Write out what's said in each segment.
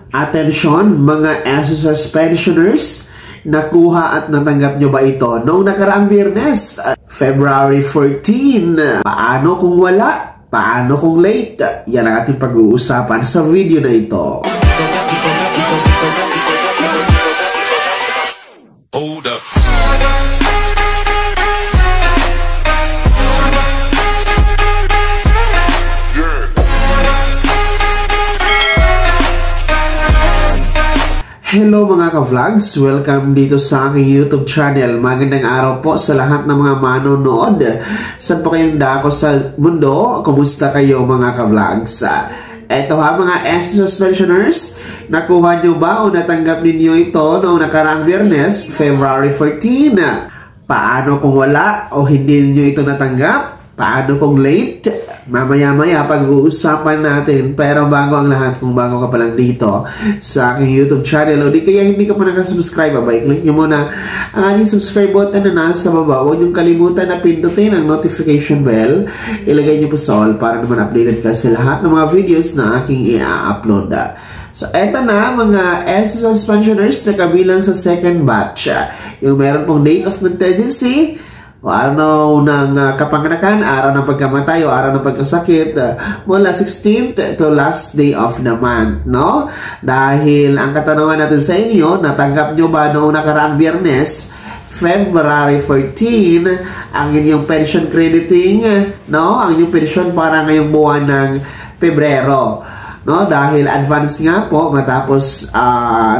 Atensyon mga SSS pensioners, nakuha at natanggap nyo ba ito noong nakaraang Biyernes, February 14? Paano kung wala? Paano kung late? Yan ang ating pag-uusapan sa video na ito. Hold up. Hello mga ka-vlogs! Welcome dito sa aking YouTube channel. Magandang araw po sa lahat ng mga manonood. Saan po kayong dako sa mundo? Kumusta kayo mga ka-vlogs? Eto ha mga SSS pensioners, nakuha nyo ba o natanggap ninyo ito noong nakaraang Biyernes, February 14? Paano kung wala o hindi ninyo ito natanggap? Paano kung late? Mamaya-maya pag-uusapan natin. Pero bago ang lahat, kung bago ka pa lang dito sa aking YouTube channel o di kaya hindi ka pa nakasubscribe, click nyo muna ang ating subscribe button na nasa baba. Huwag nyo kalimutan na pindutin ang notification bell. Ilagay nyo po sa all para naman updated ka sa lahat ng mga videos na aking i-upload. So, eto na mga SSS pensioners na kabilang sa second batch. Yung meron pong date of contingency, o araw ng kapanganakan, araw ng pagkamatay o araw ng pagkasakit mula 16th to last day of the month, no? Dahil ang katanungan natin sa inyo, natanggap nyo ba noong nakaraang Biyernes, February 14, ang inyong pension crediting, no? Ang inyong pension para ngayong buwan ng Pebrero, no? Dahil advance nga po matapos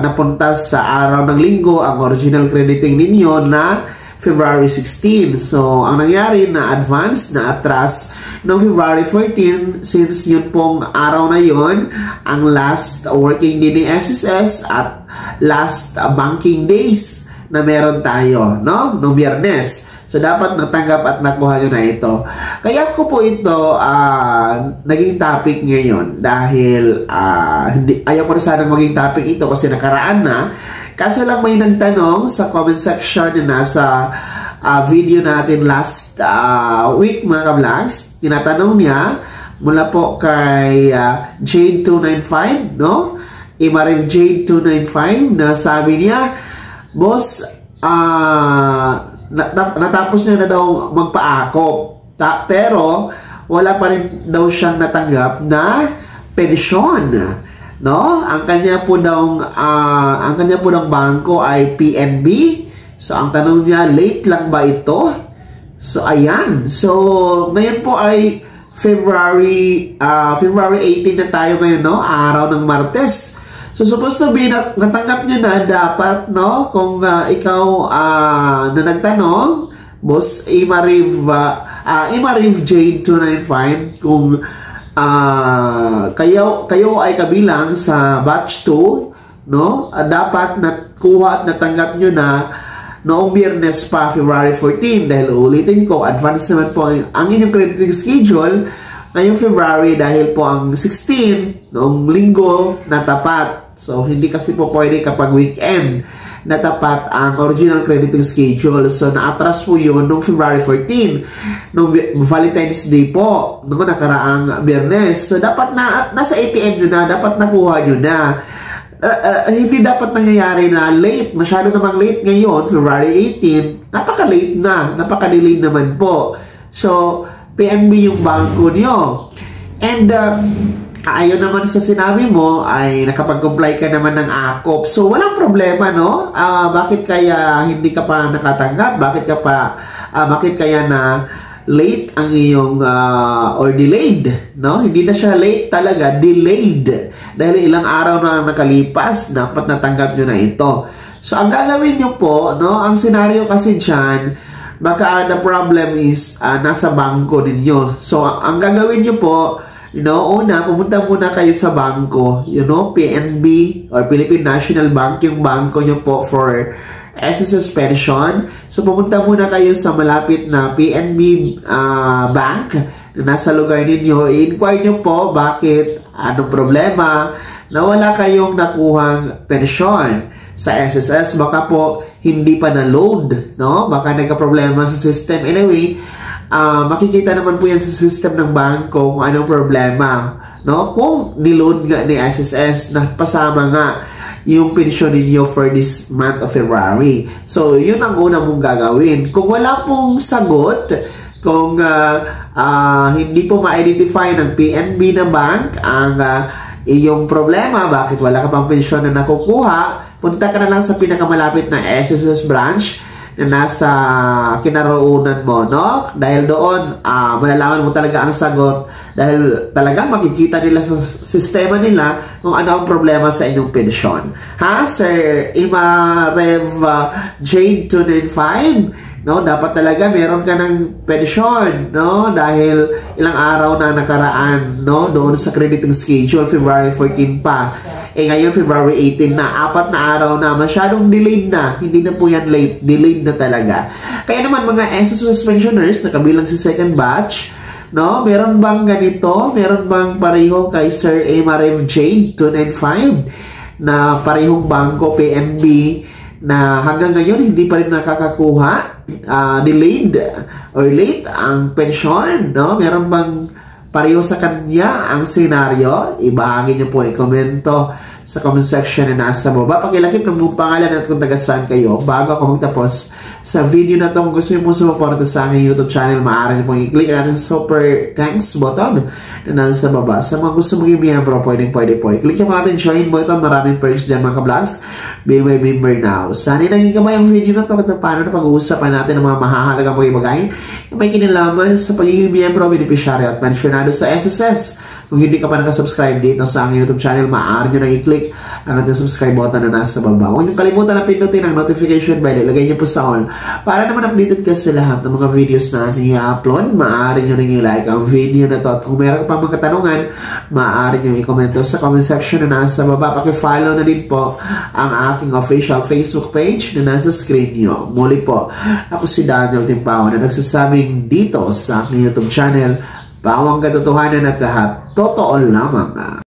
napunta sa araw ng linggo ang original crediting ninyo na February 16. So, ang nangyari na advance, na atras noong February 14 since yun pong araw na yun ang last working day ni SSS at last banking days na meron tayo, no? Noong Biyernes. So, dapat natanggap at nakuha nyo na ito. Kaya ko po ito naging topic ngayon dahil ayaw ko na sanang maging topic ito kasi nakaraan na. Kaso lang may nagtanong sa comment section na nasa video natin last week mga ka-vlogs. Tinatanong niya mula po kay Jade295, no? Imariv Jade295 na sabi niya, boss, natapos niya na daw magpaakop. Pero wala pa rin daw siyang natanggap na pensyon. No, ang kanya po daw bangko ay PNB. So ang tanong niya, late lang ba ito? So ayan. So ngayon po ay February 18 na tayo ngayon, no? Araw ng Martes. So supposed to be natanggap niyo na dapat, no? Kung ikaw na nagtanong, boss Imariv Jade295, kung kayo ay kabilang sa batch 2, no? Dapat nakuha at natanggap nyo na noong Biyernes pa, February 14. Dahil ulitin ko, advance naman po ang inyong crediting schedule ngayong February dahil po ang 16 noong linggo na tapat. So, hindi kasi po pwede kapag weekend na tapat ang original crediting schedule. So, naatras po yun noong February 14, noong Valentine's Day po, noong nakaraang Biyernes. So, dapat nasa ATM nyo na, dapat nakuha nyo na. Hindi dapat nangyayari na late. Masyado namang late ngayon, February 18. Napaka-late na, napaka-delayed naman po. So, PNB yung bangko nyo. And, ayon naman sa sinabi mo ay nakapag-comply ka naman ng AKOP. So walang problema, no? Bakit kaya hindi ka pa nakatanggap? Bakit kaya na late ang iyong or delayed, no? Hindi na siya late talaga, delayed. Dahil ilang araw na nakalipas, dapat natanggap nyo na ito. So ang gagawin nyo po, no? Ang senaryo kasi dyan, baka the problem is nasa bangko ninyo. So ang gagawin nyo po, una, pumunta muna kayo sa bangko, PNB or Philippine National Bank, yung bangko nyo po for SSS pension. So, pumunta muna kayo sa malapit na PNB bank na nasa lugar ninyo. I-inquire nyo po bakit, anong problema na wala kayong nakuhang pensyon sa SSS. Baka po hindi pa na-load, no? Baka nagka-problema sa system. Anyway, makikita naman po yan sa system ng bangko kung anong problema, no? Kung niload nga ni SSS na pasama nga yung pensyon ninyo for this month of February. So, yun ang una mong gagawin. Kung wala pong sagot, kung hindi po ma-identify ng PNB na bank ang iyong problema, bakit wala ka pang pensyon na nakukuha, punta ka na lang sa pinakamalapit na SSS branch na nasa kinaroonan mo, no? Dahil doon, malalaman mo talaga ang sagot dahil talagang makikita nila sa sistema nila kung ano ang problema sa inyong pensyon. Ha, Sir Ima Rev Jade 295? No, dapat talaga meron ka ng pensyon, no? Dahil ilang araw na nakaraan, no? Doon sa crediting schedule, February 14 pa. Ngayon, February 18 na, 4 na araw na, masyadong delayed na. Hindi na po yan late, delayed na talaga. Kaya naman mga SSS pensioners na kabilang si second batch, no? Meron bang ganito? Meron bang pareho kay Sir Amarev Jade 295 na parehong bangko PNB na hanggang ngayon hindi pa rin nakakakuha, delayed or late ang pensyon, no? Meron bang pareho sa kanya ang senaryo? Ibahagi niyo po, i-komento sa comment section na nasa baba. Pakilakip ng mong pangalan at kung taga saan kayo bago ako magtapos sa video na to. Kung gusto niyo po sumuporta sa aking YouTube channel, maaari niyo pong i-click ang ating super thanks button na nasa baba. Sa mga gusto maging miyembro, pwede po. I-click yung ating join button. Maraming perks dyan mga ka-vlogs. Be my member now. Sana naging kamay ang video na to at paano na pag-uusapan natin ng mga mahahalagang pagibagay yung may kinalaman sa pagiging miyembro, beneficiary at pensionado sa SSS. Kung hindi ka pa nakasubscribe dito sa aking YouTube channel, maaari nyo nang i-click ang ating subscribe button na nasa baba. Huwag nyo kalimutan na pindutin ang notification bell. Ilagay nyo po sa all para naman updated ka sa lahat ng mga videos na aking i-upload. Maaari nyo nang i-like ang video na to. At kung meron pa mga katanungan, maaari nyo i-komento sa comment section na nasa baba. Paki-follow na din po ang aking official Facebook page na nasa screen nyo. Muli po, ako si Daniel Timpao na nagsasabing dito sa aking YouTube channel, bawang katotohanan at lahat totoo lamang.